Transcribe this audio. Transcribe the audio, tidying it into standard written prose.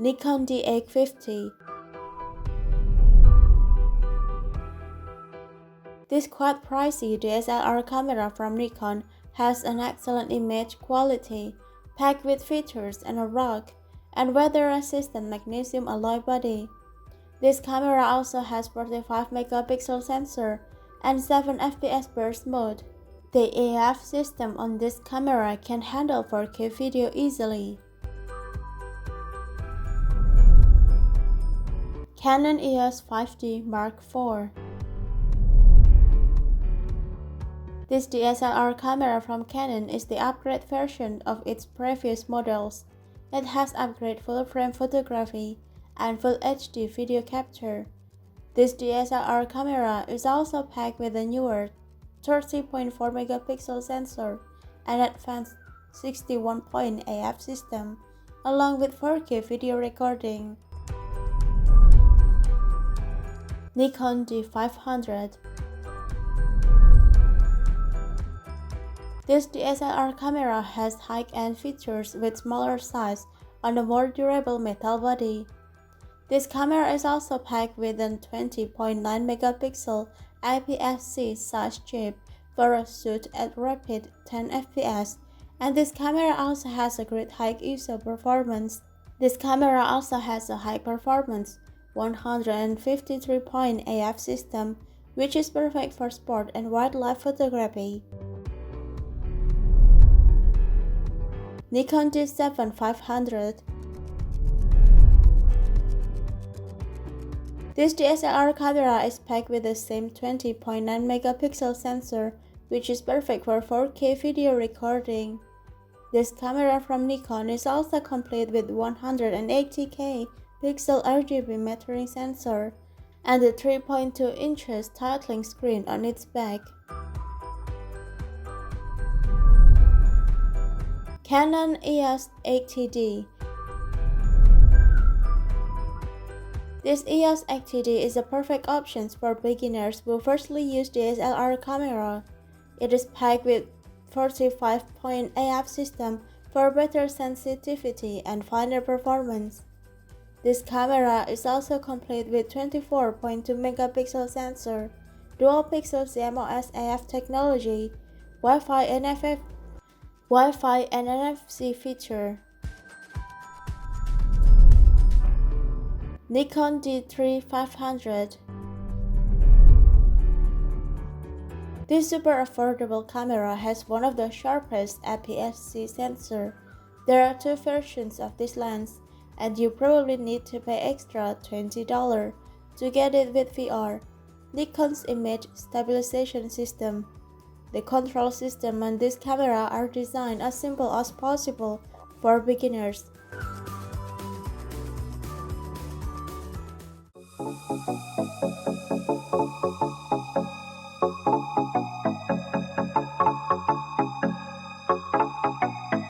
Nikon D850. This quite pricey DSLR camera from Nikon has an excellent image quality, packed with features and a rock and weather-resistant magnesium alloy body. This camera also has 45 megapixel sensor and 7 FPS burst mode. The AF system on this camera can handle 4K video easily. Canon EOS 5D Mark IV. This DSLR camera from Canon is the upgrade version of its previous models. It has upgraded full-frame photography and Full HD video capture. This DSLR camera is also packed with a newer 30.4 megapixel sensor and advanced 61-point AF system, along with 4K video recording. Nikon D500. This DSLR camera has high-end features with smaller size on a more durable metal body. This camera is also packed with a 20.9 megapixel APS-C size chip for a shoot at rapid 10 fps, and this camera also has a great high ISO performance. This camera also has a high-performance 153-point AF system, which is perfect for sport and wildlife photography. Nikon D500. This DSLR camera is packed with the same 20.9 megapixel sensor, which is perfect for 4K video recording. This camera from Nikon is also complete with 180K pixel RGB metering sensor and a 3.2 inches titling screen on its back. Canon EOS 80D. This EOS 80D is a perfect option for beginners who firstly use DSLR camera. It is packed with 45-point AF system for better sensitivity and finer performance. This camera is also complete with 24.2 megapixel sensor, dual pixel CMOS AF technology, Wi-Fi and NFC feature. Nikon D500. This super affordable camera has one of the sharpest APS-C sensor. There are two versions of this lens, and you probably need to pay extra $20 to get it with VR. Nikon's image stabilization system. The control system on this camera are designed as simple as possible for beginners.